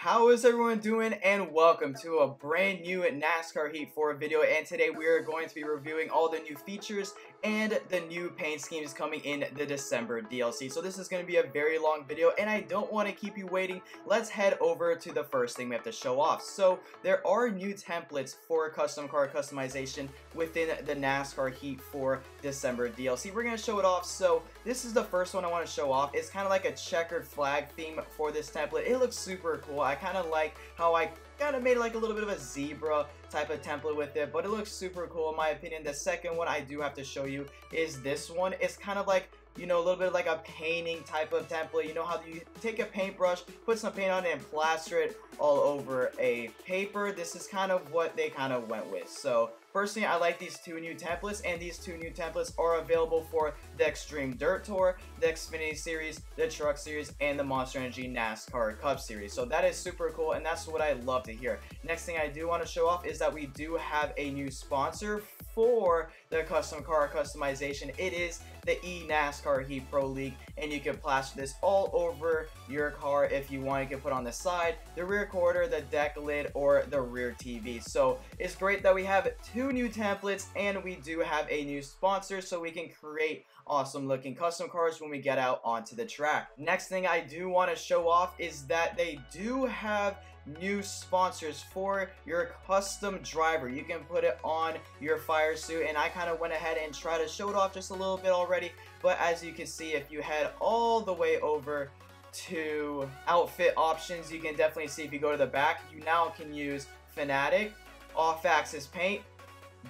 How is everyone doing, and welcome to a brand new NASCAR Heat 4 video. And today we are going to be reviewing all the new features and the new paint schemes coming in the December DLC. So this is going to be a very long video and I don't want to keep you waiting. Let's head over to the first thing we have to show off. So there are new templates for custom car customization within the NASCAR Heat 4 December DLC. We're going to show it off. So this is the first one I want to show off. It's kind of like a checkered flag theme for this template. It looks super cool. I kind of like how I kind of made like a little bit of a zebra type of template with it, but it looks super cool in my opinion. The second one I do have to show you is this one. It's kind of like, you know, a little bit like a painting type of template. You know how you take a paintbrush, put some paint on it, and plaster it all over a paper. This is kind of what they kind of went with. So personally, I like these two new templates, and these two new templates are available for the Extreme Dirt Tour, the Xfinity Series, the Truck Series, and the Monster Energy NASCAR Cup Series. So that is super cool, and that's what I love to hear. Next thing I do want to show off is that we do have a new sponsor for the custom car customization. It is the NASCAR Heat Pro League, and you can plaster this all over your car if you want. You can put on the side, the rear quarter, the deck lid, or the rear TV. So it's great that we have two new templates and we do have a new sponsor, so we can create awesome looking custom cars when we get out onto the track. Next thing I do want to show off is that they do have new sponsors for your custom driver. You can put it on your fire suit, and I kind of went ahead and tried to show it off just a little bit already, but as you can see, if you head all the way over to outfit options, you can definitely see, if you go to the back, you now can use Fanatic, off-axis paint,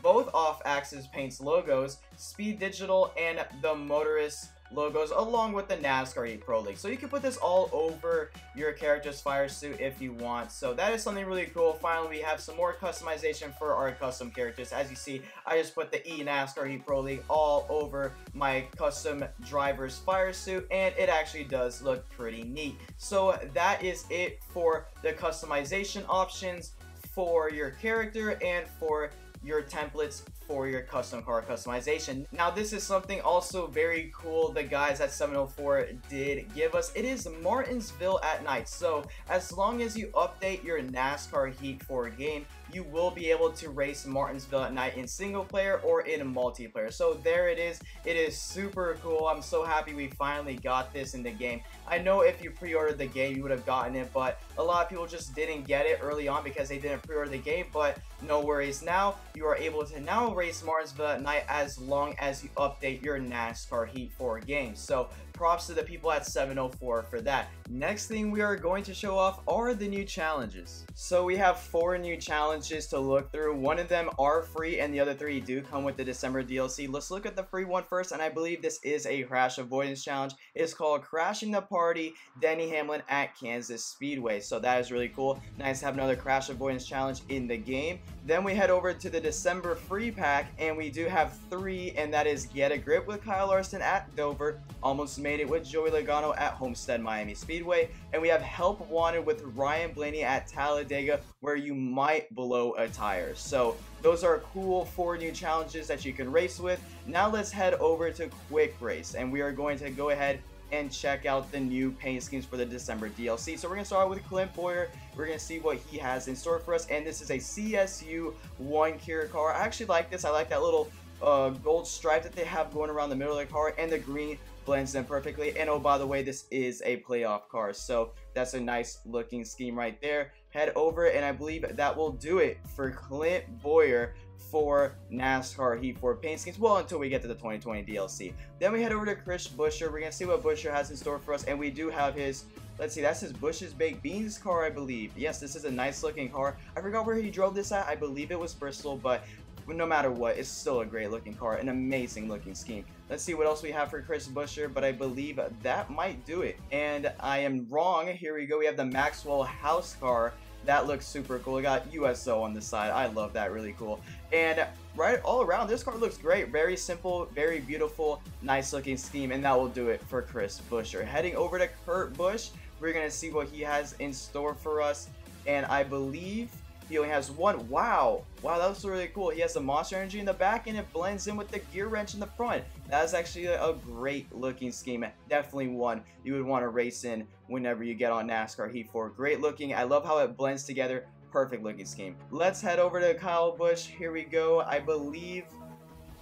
both off-axis paints logos, Speed Digital, and the Motorist logos, along with the NASCAR Heat Pro League. So you can put this all over your character's fire suit if you want. So that is something really cool. Finally, we have some more customization for our custom characters. As you see, I just put the NASCAR Heat Pro League all over my custom driver's fire suit, and it actually does look pretty neat. So that is it for the customization options for your character and for your templates for your custom car customization. Now this is something also very cool the guys at 704 did give us. It is Martinsville at night. So as long as you update your NASCAR Heat 4 game, you will be able to race Martinsville at night in single player or in multiplayer. So there it is. It is super cool. I'm so happy we finally got this in the game. I know if you pre-ordered the game, you would have gotten it, but a lot of people just didn't get it early on because they didn't pre-order the game. But no worries, now you are able to now race Martinsville at night as long as you update your NASCAR Heat 4 game. So props to the people at 704 for that. Next thing we are going to show off are the new challenges. So we have 4 new challenges to look through. One of them are free and the other 3 do come with the December DLC. Let's look at the free one first, and I believe this is a crash avoidance challenge. It's called Crashing the Party Denny Hamlin at Kansas Speedway. So that is really cool. Nice to have another crash avoidance challenge in the game. Then we head over to the December free pack, and we do have 3, and that is Get a Grip with Kyle Larson at Dover, Almost Made It with Joey Logano at Homestead Miami Speedway, and we have Help Wanted with Ryan Blaney at Talladega, where you might blow a tire. So those are cool 4 new challenges that you can race with. Now let's head over to Quick Race, and we are going to go ahead and check out the new paint schemes for the December DLC. So we're going to start with Clint Boyer. We're going to see what he has in store for us, and this is a CSU 1 Cure car. I actually like this. I like that little gold stripe that they have going around the middle of the car, and the green blends in perfectly. And oh, by the way, this is a playoff car, so that's a nice looking scheme right there. Head over, and I believe that will do it for Clint Boyer for NASCAR Heat 4 paint schemes, well, until we get to the 2020 DLC. Then we head over to Chris Buescher. We're gonna see what Buescher has in store for us, and we do have his, let's see, that's his Busch's Baked Beans car, I believe. Yes, this is a nice looking car. I forgot where he drove this at. I believe it was Bristol, but no matter what, it's still a great looking car, an amazing looking scheme. Let's see what else we have for Chris Buescher, but I believe that might do it. And I am wrong. Here we go. We have the Maxwell house car. That looks super cool. We got USO on the side. I love that. Really cool. And right all around, this car looks great. Very simple, very beautiful, nice looking scheme. And that will do it for Chris Buescher. Heading over to Kurt Busch, we're going to see what he has in store for us. And I believe he only has 1. Wow, that looks really cool. He has the Monster Energy in the back, and it blends in with the gear wrench in the front. That's actually a great looking scheme. Definitely one you would want to race in whenever you get on NASCAR Heat 4. Great looking. I love how it blends together. Perfect looking scheme. Let's head over to Kyle Busch. Here we go. I believe,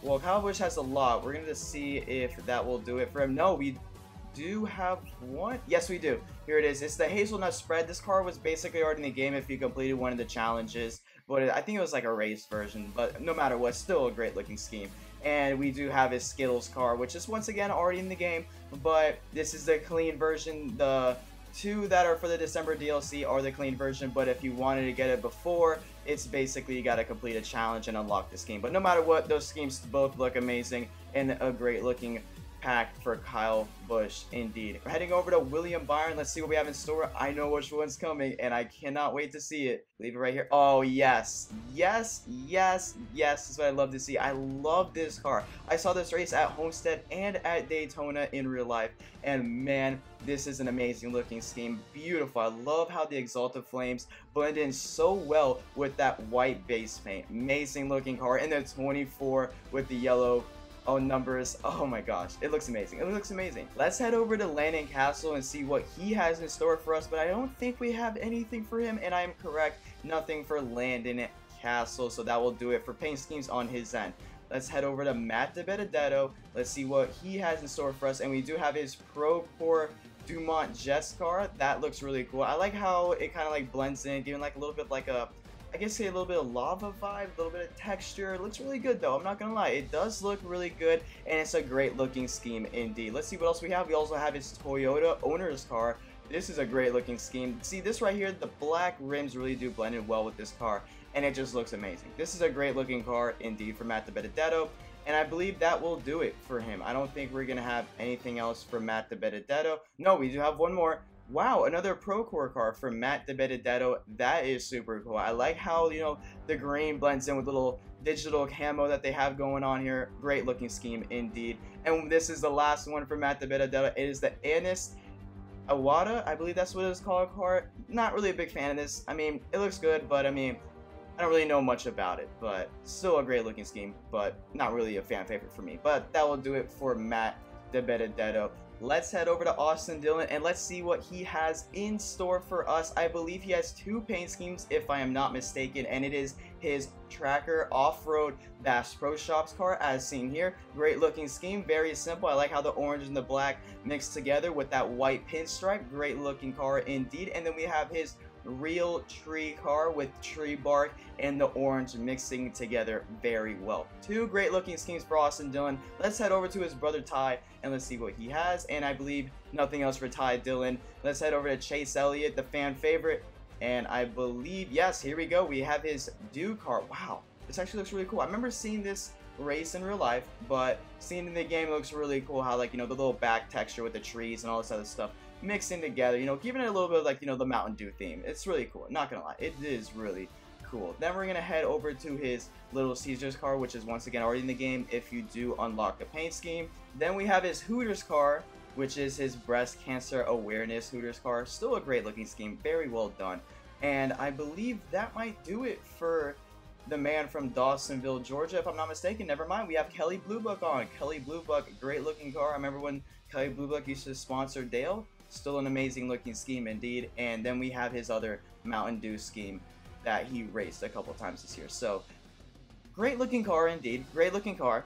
well, Kyle Busch has a lot. We're going to see if that will do it for him. No, we do have one. Yes, we do. Here it is. It's the Hazelnut Spread. This car was basically already in the game if you completed one of the challenges, but I think it was like a race version. But no matter what, still a great looking scheme. And we do have his Skittles car, which is once again already in the game, but this is the clean version. The two that are for the December DLC are the clean version, but if you wanted to get it before, it's basically you got to complete a challenge and unlock this game. But no matter what, those schemes both look amazing and a great looking pack for Kyle Busch indeed. We're heading over to William Byron. Let's see what we have in store. I know which one's coming and I cannot wait to see it. Leave it right here. Oh yes, yes, yes, yes. This is what I love to see. I love this car. I saw this race at Homestead and at Daytona in real life, and man, this is an amazing looking scheme. Beautiful. I love how the Exalted Flames blend in so well with that white base paint. Amazing looking car. And the 24 with the yellow numbers. Oh my gosh, it looks amazing. It looks amazing. Let's head over to Landon Cassill and see what he has in store for us, but I don't think we have anything for him, and I am correct, nothing for Landon Cassill, so that will do it for paint schemes on his end. Let's head over to Matt Dibenedetto. Let's see what he has in store for us, and we do have his Pro Core Dumont Jets car. That looks really cool. I like how it kind of like blends in, giving like a little bit like a, I guess, a little bit of lava vibe, a little bit of texture. It looks really good though, I'm not gonna lie. It does look really good, and it's a great looking scheme indeed. Let's see what else we have. We also have his Toyota owner's car. This is a great looking scheme. See this right here, the black rims really do blend in well with this car, and it just looks amazing. This is a great looking car indeed for Matt Dibenedetto, and I believe that will do it for him. I don't think we're gonna have anything else for Matt Dibenedetto. No, we do have one more. Wow, another Pro Core car from Matt Dibenedetto. That is super cool. I like how, you know, the green blends in with little digital camo that they have going on here. Great looking scheme indeed. And this is the last one for Matt Dibenedetto. It is the Annett Awada, I believe that's what it's called, car. Not really a big fan of this. I mean, it looks good, but I mean, I don't really know much about it, but still a great looking scheme, but not really a fan favorite for me. But that will do it for Matt Dibenedetto. Let's head over to Austin Dillon and let's see what he has in store for us. I believe he has two paint schemes if I am not mistaken, and it is his Tracker Off-Road Bass Pro Shops car as seen here. Great looking scheme, very simple. I like how the orange and the black mixed together with that white pinstripe. Great looking car indeed. And then we have his Real Tree car with tree bark and the orange mixing together very well. Two great looking schemes for Austin Dillon. Let's head over to his brother Ty and let's see what he has, and I believe nothing else for Ty Dillon. Let's head over to Chase Elliott, the fan favorite, and I believe, yes, here we go, we have his Dew car. Wow, this actually looks really cool. I remember seeing this race in real life, but seeing in the game looks really cool how, like, you know, the little back texture with the trees and all this other stuff mixing together, you know, giving it a little bit of, like, you know, the Mountain Dew theme. It's really cool, not gonna lie, it is really cool. Then we're gonna head over to his Little Caesars car, which is once again already in the game if you do unlock the paint scheme. Then we have his Hooters car, which is his breast cancer awareness Hooters car. Still a great looking scheme, very well done. And I believe that might do it for the man from Dawsonville, Georgia, if I'm not mistaken. Never mind, we have Kelly Blue Book on. Kelly Blue Book, great looking car. I remember when Kelly Blue Book used to sponsor Dale. Still an amazing looking scheme indeed. And then we have his other Mountain Dew scheme that he raced a couple times this year. So great looking car indeed, great looking car.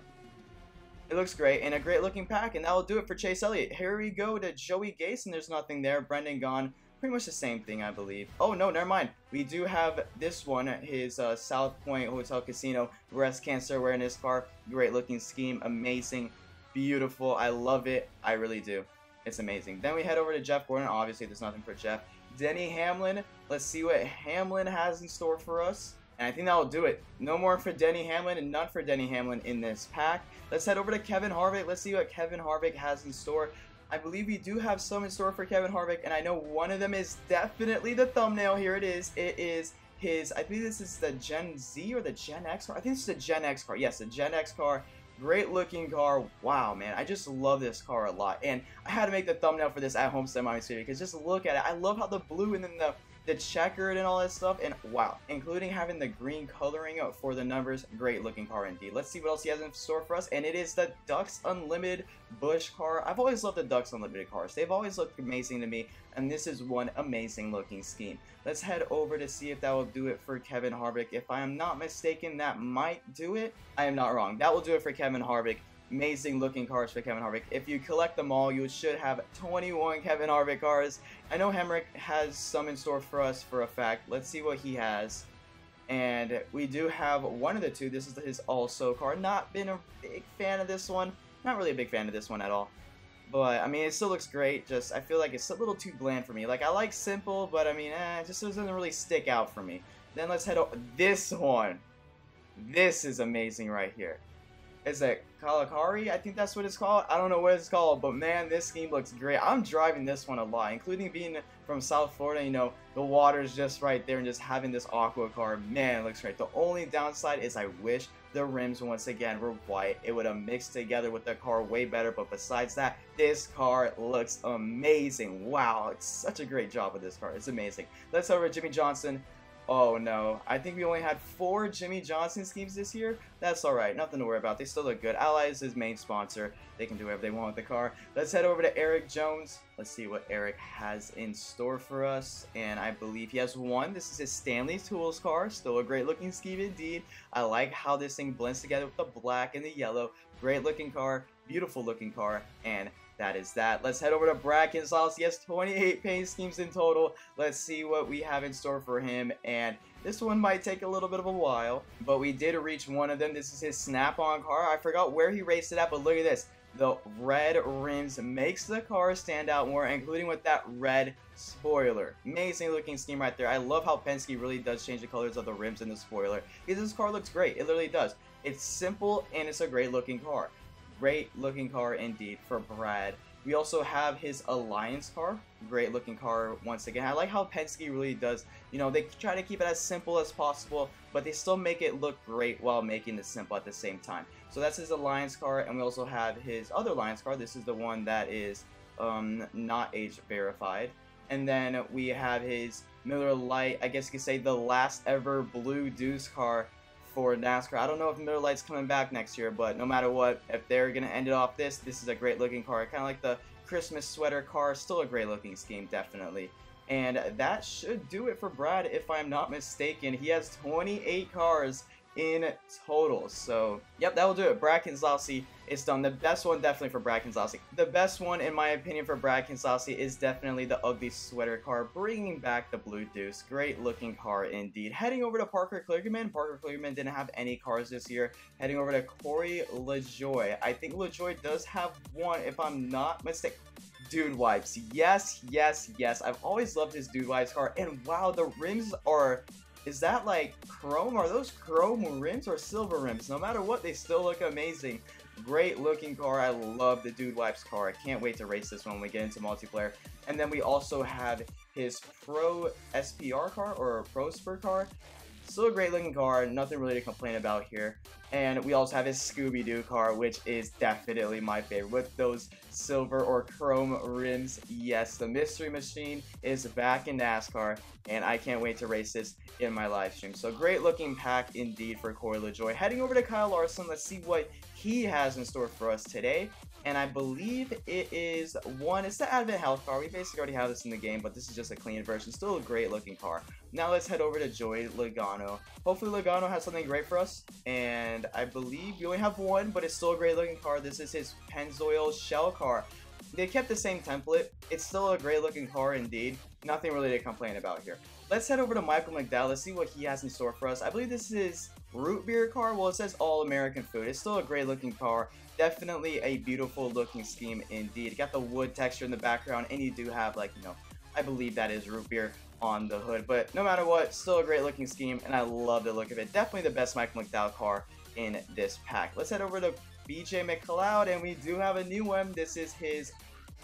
It looks great, and a great looking pack, and that will do it for Chase Elliott. Here we go to Joey Gase, and there's nothing there. Brendan gone, pretty much the same thing, I believe. Oh no, never mind. We do have this one, his South Point Hotel Casino breast cancer awareness car. Great looking scheme, amazing, beautiful. I love it, I really do. It's amazing. Then we head over to Jeff Gordon. Obviously, there's nothing for Jeff. Denny Hamlin. Let's see what Hamlin has in store for us. And I think that will do it. No more for Denny Hamlin and none for Denny Hamlin in this pack. Let's head over to Kevin Harvick. Let's see what Kevin Harvick has in store. I believe we do have some in store for Kevin Harvick, and I know one of them is definitely the thumbnail. Here it is. It is his, I believe this is the Gen Z or the Gen X car. I think this is the Gen X car. Yes, the Gen X car. Great looking car. Wow, man, I just love this car a lot, and I had to make the thumbnail for this at home semi-series because just look at it. I love how the blue and then the the checkered and all that stuff, and wow, including having the green coloring for the numbers, great looking car indeed. Let's see what else he has in store for us, and it is the Ducks Unlimited Busch car. I've always loved the Ducks Unlimited cars. They've always looked amazing to me, and this is one amazing looking scheme. Let's head over to see if that will do it for Kevin Harvick. If I am not mistaken, that might do it. I am not wrong. That will do it for Kevin Harvick. Amazing looking cars for Kevin Harvick. If you collect them all, you should have 21 Kevin Harvick cars. I know Hemrick has some in store for us for a fact. Let's see what he has. And we do have one of the two. This is his also car. Not been a big fan of this one. Not really a big fan of this one at all. But, I mean, it still looks great. Just, I feel like it's a little too bland for me. Like, I like simple, but, I mean, it just doesn't really stick out for me. Then let's head over. This one. This is amazing right here. Is it Kalakari? I think that's what it's called. I don't know what it's called, but man, this scheme looks great. I'm driving this one a lot, including being from South Florida. You know, the water's just right there, and just having this aqua car, man, it looks great. The only downside is I wish the rims once again were white. It would have mixed together with the car way better, but besides that, this car looks amazing. Wow, it's such a great job with this car. It's amazing. Let's over Jimmy Johnson. Oh no, I think we only had 4 Jimmy Johnson schemes this year. That's alright, nothing to worry about. They still look good. Ally is his main sponsor. They can do whatever they want with the car. Let's head over to Erik Jones. Let's see what Erik has in store for us. And I believe he has one. This is his Stanley's Tools car. Still a great looking scheme indeed. I like how this thing blends together with the black and the yellow. Great looking car, beautiful looking car, and that is that. Let's head over to Bracken Sauce. He has 28 paint schemes in total. Let's see what we have in store for him. And this one might take a little bit of a while, but we did reach one of them. This is his snap-on car. I forgot where he raced it at, but look at this. The red rims makes the car stand out more, including with that red spoiler. Amazing looking scheme right there. I love how Penske really does change the colors of the rims and the spoiler, because this car looks great. It literally does. It's simple, and it's a great looking car. Great looking car indeed for Brad. We also have his Alliance car. Great looking car once again. I like how Penske really does, you know, they try to keep it as simple as possible, but they still make it look great while making it simple at the same time. So that's his Alliance car, and we also have his other Alliance car. This is the one that is not age verified. And then we have his Miller Lite, I guess you could say the last ever Blue Deuce car for NASCAR. I don't know if Miller Lite's coming back next year, but no matter what, if they're going to end it off this is a great looking car. Kind of like the Christmas sweater car, still a great looking scheme, definitely. And that should do it for Brad, if I'm not mistaken. He has 28 cars in total. So, yep, that will do it. Bracken Sauce is done. The best one definitely for Bracken Sauce. The best one, in my opinion, for Bracken Sauce is definitely the ugly sweater car, bringing back the Blue Deuce. Great looking car indeed. Heading over to Parker Kligerman. Parker Kligerman didn't have any cars this year. Heading over to Corey LaJoie. I think LaJoie does have one, if I'm not mistaken. Dude Wipes. Yes, yes, yes. I've always loved his Dude Wipes car. And wow, the rims are... Is that like chrome? Are those chrome rims or silver rims? No matter what, they still look amazing. Great looking car. I love the Dude Wipes car. I can't wait to race this one when we get into multiplayer. And then we also have his Pro SPR car, or Pro Spur car. Still a great looking car. Nothing really to complain about here. And we also have his Scooby-Doo car, which is definitely my favorite, with those silver or chrome rims. Yes, the Mystery Machine is back in NASCAR, and I can't wait to race this in my live stream. So great looking pack indeed for Corey LaJoie. Heading over to Kyle Larson, let's see what he has in store for us today. And I believe it is it's the Advent Health car. We basically already have this in the game, but this is just a clean version. Still a great looking car. Now let's head over to Joey Logano. Hopefully Logano has something great for us. And I believe we only have one, but it's still a great looking car. This is his Pennzoil Shell car. They kept the same template. It's still a great looking car indeed. Nothing really to complain about here. Let's head over to Michael Mcdowell. Let's see what he has in store for us. I believe this is root beer car. Well, it says all American food. It's still a great looking car. Definitely a beautiful looking scheme indeed. Got the wood texture in the background, and you do have, like, you know, I believe that is root beer on the hood. But no matter what, still a great looking scheme, and I love the look of it. Definitely the best Michael McDowell car in this pack. Let's head over to BJ Mcleod, and we do have a new one. This is his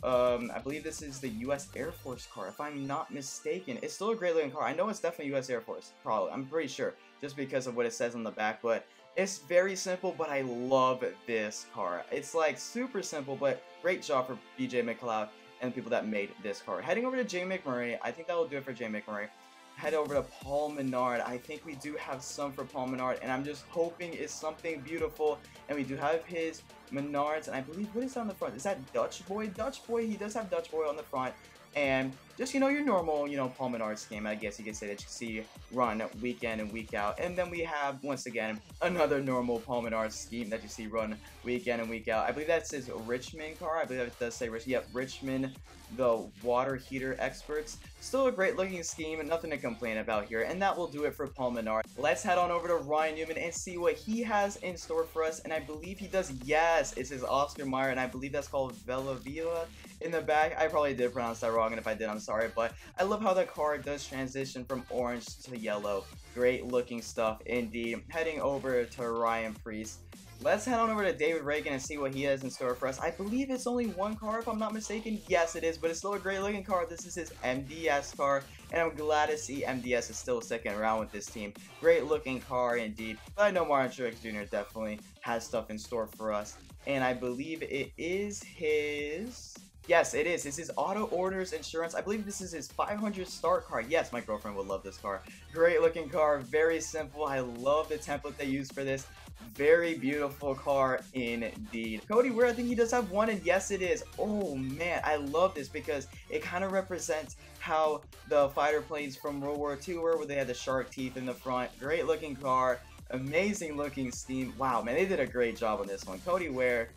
I believe this is the U.S. Air Force car, if I'm not mistaken. It's still a great looking car. I know it's definitely U.S. Air Force, probably. I'm pretty sure, just because of what it says on the back, but it's very simple, but I love this car. It's like super simple, but great job for BJ Mcleod and the people that made this car. Heading over to Jay McMurray. I think that will do it for Jay McMurray. head over to Paul Menard. I think we do have some for Paul Menard, and I'm just hoping it's something beautiful. And we do have his Menards, and I believe, what is on the front? Is that Dutch Boy? Dutch Boy, he does have Dutch Boy on the front. And just, you know, your normal, you know, Paul Menard scheme, I guess you could say, that you see run week in and week out. And then we have, once again, another normal Paul Menard scheme that you see run week in and week out. I believe that's his Richmond car. I believe it does say Richmond, the water heater experts. Still a great looking scheme and nothing to complain about here. And that will do it for Paul Menard. Let's head on over to Ryan Newman and see what he has in store for us. And I believe he does, yes, it's his Oscar Mayer, and I believe that's called Velavila in the back. I probably did pronounce that wrong, and if I did, I'm sorry. But I love how the car does transition from orange to yellow. Great looking stuff indeed. Heading over to Ryan Priest. Let's head on over to David Ragan and see what he has in store for us. I believe it's only one car, if I'm not mistaken. Yes, it is, but it's still a great looking car. This is his MDS car, and I'm glad to see MDS is still sticking around with this team. Great looking car indeed. But I know Martin Truex Jr. definitely has stuff in store for us, and I believe it is his... Yes, it is. This is Auto Orders Insurance. I believe this is his 500 start car. Yes, my girlfriend would love this car. Great looking car. Very simple. I love the template they use for this. Very beautiful car indeed. Cody Ware, I think he does have one, and yes, it is. Oh man, I love this because it kind of represents how the fighter planes from World War II were, where they had the shark teeth in the front. Great looking car. Amazing looking scheme. Wow, man, they did a great job on this one. Cody Ware.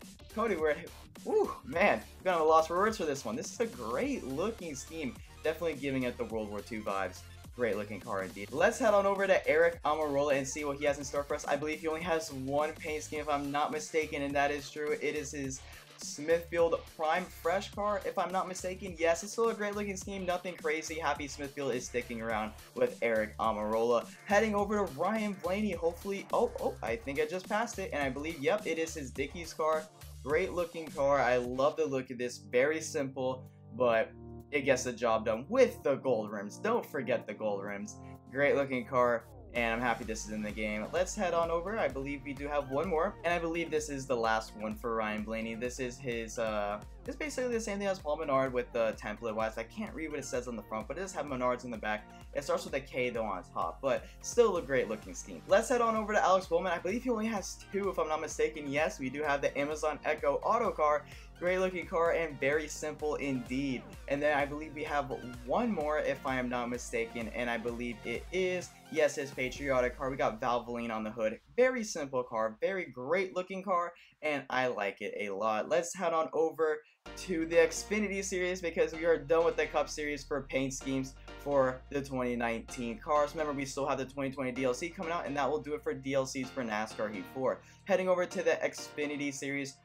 Woo, man, I'm gonna have a loss for words for this one. This is a great looking scheme. Definitely giving it the World War II vibes. Great looking car indeed. Let's head on over to Eric Almirola and see what he has in store for us. I believe he only has one paint scheme, if I'm not mistaken, and that is true. It is his Smithfield Prime Fresh car, if I'm not mistaken. Yes, it's still a great looking scheme, nothing crazy. Happy Smithfield is sticking around with Eric Almirola. Heading over to Ryan Blaney, hopefully. Oh, I think I just passed it, and I believe, yep, it is his Dickies car. Great looking car. I love the look of this. Very simple, but it gets the job done with the gold rims. Don't forget the gold rims. Great looking car, and I'm happy this is in the game. Let's head on over. I believe we do have one more, and I believe this is the last one for Ryan Blaney. This is his, it's basically the same thing as Paul Menard with the template wise. I can't read what it says on the front, but it does have Menards in the back. It starts with a K though on top, but still a great looking scheme. Let's head on over to Alex Bowman. I believe he only has two, if I'm not mistaken. Yes, we do have the Amazon Echo Auto car. Great looking car and very simple indeed. And then I believe we have one more, if I am not mistaken, and I believe it is, yes, his patriotic car. We got Valvoline on the hood. Very simple car, very great looking car, and I like it a lot. Let's head on over to the Xfinity Series because we are done with the Cup Series for paint schemes for the 2019 cars. Remember, we still have the 2020 DLC coming out, and that will do it for DLCs for NASCAR Heat 4. Heading over to the Xfinity Series,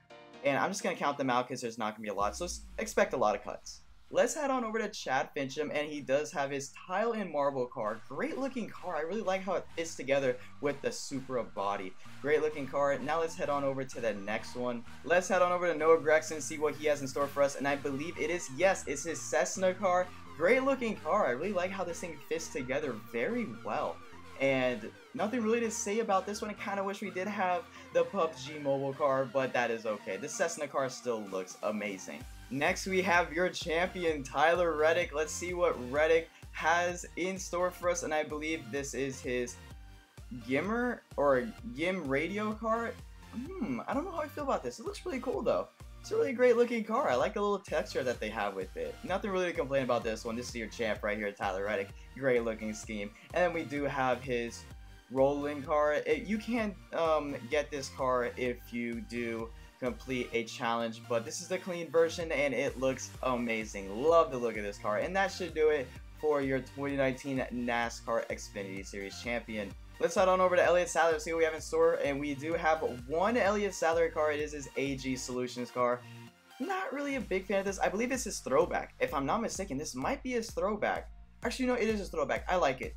and I'm just going to count them out because there's not going to be a lot, so expect a lot of cuts. Let's head on over to Chad Fincham, and he does have his Tile and Marble car. Great looking car. I really like how it fits together with the Supra body. Great looking car. Now let's head on over to the next one. Let's head on over to Noah Gragson and see what he has in store for us, and I believe it is, yes, it's his Cessna car. Great looking car. I really like how this thing fits together very well. And nothing really to say about this one. I kind of wish we did have the PUBG mobile car, but that is okay. The Cessna car still looks amazing. Next, we have your champion, Tyler Redick. Let's see what Redick has in store for us, and I believe this is his Gimmer or Gim radio car. I don't know how I feel about this. It looks really cool though. It's a really great looking car. I like the little texture that they have with it. Nothing really to complain about this one. This is your champ right here, Tyler Redick. Great looking scheme. And then we do have his rolling car. You can get this car if you do complete a challenge, but this is the clean version and it looks amazing. Love the look of this car. And that should do it for your 2019 NASCAR Xfinity Series champion. Let's head on over to Elliott Sadler, see what we have in store, and we do have one Elliott Sadler car. It is his AG Solutions car. Not really a big fan of this. I believe it's his throwback. If I'm not mistaken, this might be his throwback. Actually, no, it is his throwback. I like it.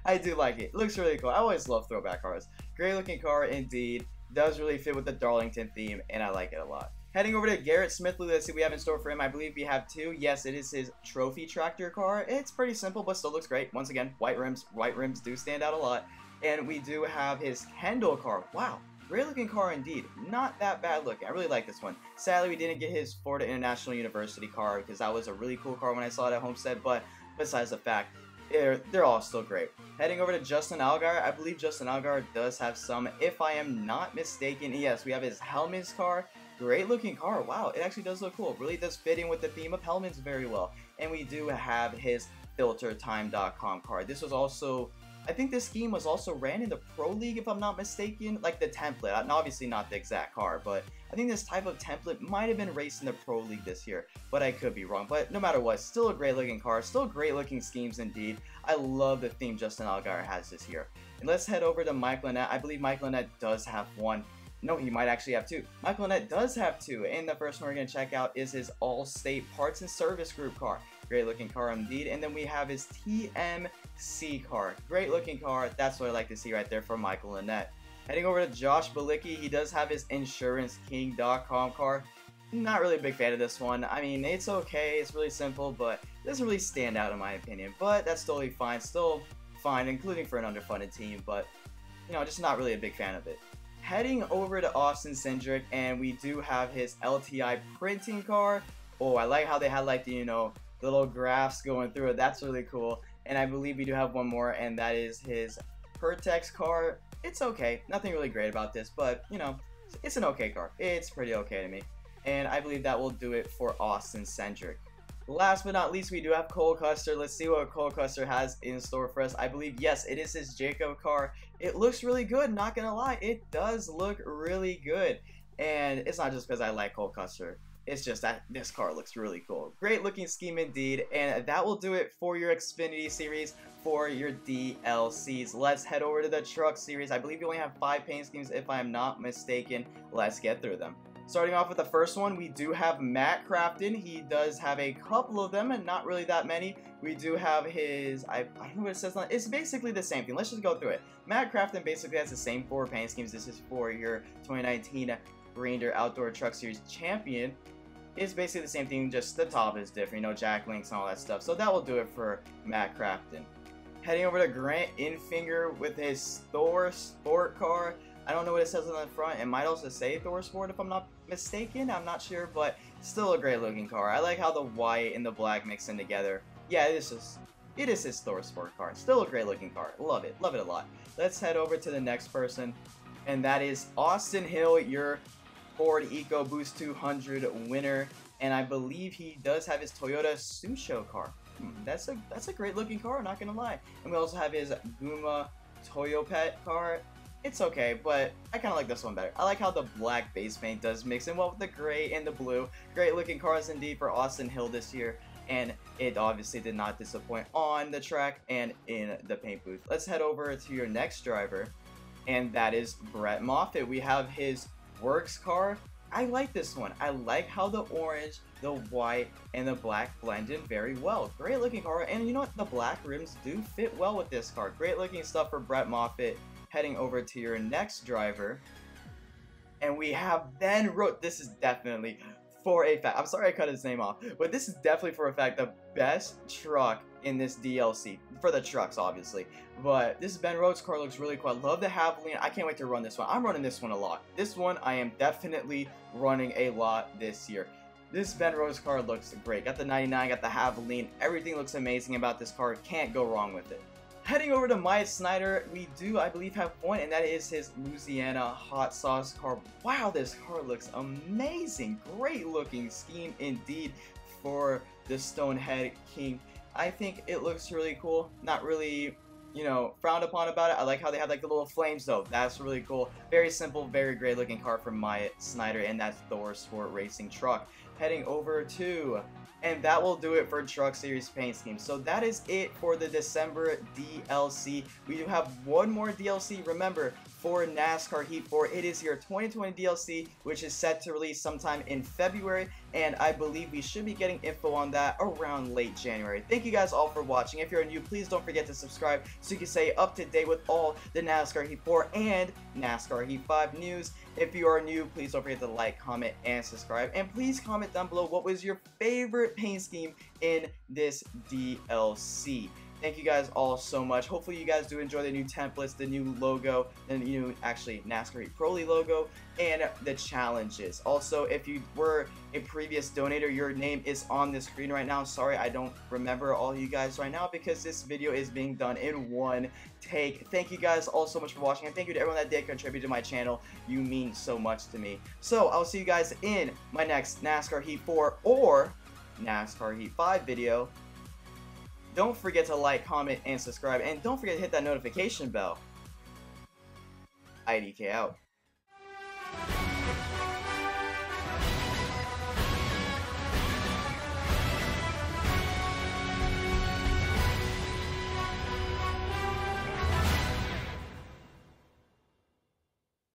I do like it. It looks really cool. I always love throwback cars. Great looking car indeed. Does really fit with the Darlington theme, and I like it a lot. Heading over to Garrett Smithley, let's see what we have in store for him. I believe we have two. Yes, it is his trophy tractor car. It's pretty simple, but still looks great. Once again, white rims. White rims do stand out a lot. And we do have his Kendall car. Wow, great looking car indeed. Not that bad looking. I really like this one. Sadly, we didn't get his Florida International University car because that was a really cool car when I saw it at Homestead. But besides the fact, they're all still great. Heading over to Justin Allgaier, I believe Justin Allgaier does have some, if I am not mistaken. Yes, we have his Hellman's car. Great looking car. Wow, it actually does look cool. Really does fit in with the theme of Hellman's very well. And we do have his filtertime.com car. This was also, I think this scheme was also ran in the Pro League, if I'm not mistaken, like the template. Obviously not the exact car, but I think this type of template might have been raced in the Pro League this year, but I could be wrong. But no matter what, still a great looking car, still great looking schemes indeed. I love the theme Justin Allgaier has this year. And let's head over to Michael Annett. I believe Michael Annett does have one. No, he might actually have two. Michael Annett does have two, and the first one we're going to check out is his All-State Parts and Service Group car. Great looking car indeed. And then we have his TMC car. Great looking car. That's what I like to see right there from Michael Annett. Heading over to Josh Bilicki, he does have his InsuranceKing.com car. Not really a big fan of this one. I mean, it's okay. It's really simple, but it doesn't really stand out in my opinion. But that's totally fine. Still fine, including for an underfunded team. But, you know, just not really a big fan of it. Heading over to Austin Syndrich, and we do have his LTI printing car. Oh, I like how they had like the, you know, little graphs going through it. That's really cool. And I believe we do have one more, and that is his Pertex car. It's okay. Nothing really great about this, but, you know, it's an okay car. It's pretty okay to me. And I believe that will do it for Austin Syndrich. Last but not least, we do have Cole Custer. Let's see what Cole Custer has in store for us. I believe, yes, it is his Jacob car. It looks really good, not gonna lie. It does look really good. And it's not just because I like Cole Custer. It's just that this car looks really cool. Great looking scheme indeed. And that will do it for your Xfinity series for your DLCs. Let's head over to the truck series. I believe you only have 5 paint schemes if I am not mistaken. Let's get through them. Starting off with the first one, we do have Matt Crafton. He does have a couple of them and not really that many. We do have his, I don't know what it says on it. It's basically the same thing. Let's just go through it. Matt Crafton basically has the same 4 paint schemes. This is for your 2019 Grainder Outdoor Truck Series champion. It's basically the same thing, just the top is different, you know, jack links and all that stuff. So that will do it for Matt Crafton. Heading over to Grant Infinger with his Thor Sport car. I don't know what it says on the front. It might also say Thor Sport if I'm not mistaken. I'm not sure, but still a great looking car. I like how the white and the black mix in together. Yeah, it is his Thor Sport car. Still a great looking car. Love it. Love it a lot. Let's head over to the next person, and that is Austin Hill, your Ford EcoBoost 200 winner. And I believe he does have his Toyota Susho car. That's a great looking car, not gonna lie. And we also have his Guma Toyopet car. It's okay, but I kind of like this one better. I like how the black base paint does mix in well with the gray and the blue. Great looking cars indeed for Austin Hill this year, and it obviously did not disappoint on the track and in the paint booth. Let's head over to your next driver, and that is Brett Moffitt. We have his Works car. I like this one. I like how the orange, the white, and the black blend in very well. Great looking car, and you know what? The black rims do fit well with this car. Great looking stuff for Brett Moffitt. Heading over to your next driver, and we have Ben Rote. This is definitely for a fact, I'm sorry I cut his name off, but this is definitely for a fact the best truck in this DLC, for the trucks obviously, but this Ben Rote's car looks really cool. I love the Havilland. I can't wait to run this one. I'm running this one a lot. This one I am definitely running a lot this year. This Ben Rote's car looks great. Got the 99, got the Havilland. Everything looks amazing about this car. Can't go wrong with it. Heading over to Myatt Snider, we do, I believe, have one, and that is his Louisiana hot sauce car. Wow, this car looks amazing. Great looking scheme indeed for the Stonehead King. I think it looks really cool. Not really, you know, frowned upon about it. I like how they have like the little flames though. That's really cool. Very simple, very great looking car from Myatt Snider, and that's Thor Sport Racing truck. Heading over to, and that will do it for Truck Series paint scheme. So that is it for the December DLC. We do have one more DLC, remember, for NASCAR Heat 4. It is your 2020 DLC, which is set to release sometime in February, and I believe we should be getting info on that around late January. Thank you guys all for watching. If you're new, please don't forget to subscribe so you can stay up to date with all the NASCAR Heat 4 and NASCAR Heat 5 news. If you are new, please don't forget to like, comment, and subscribe. And please comment down below what was your favorite paint scheme in this DLC. Thank you guys all so much. Hopefully you guys do enjoy the new templates, the new logo, the new actually NASCAR Heat Pro League logo, and the challenges. Also, if you were a previous donator, your name is on the screen right now. Sorry, I don't remember all you guys right now because this video is being done in one take. Thank you guys all so much for watching, and thank you to everyone that did contribute to my channel. You mean so much to me. So I'll see you guys in my next NASCAR Heat 4 or NASCAR Heat 5 video. Don't forget to like, comment, and subscribe, and don't forget to hit that notification bell. IDK out.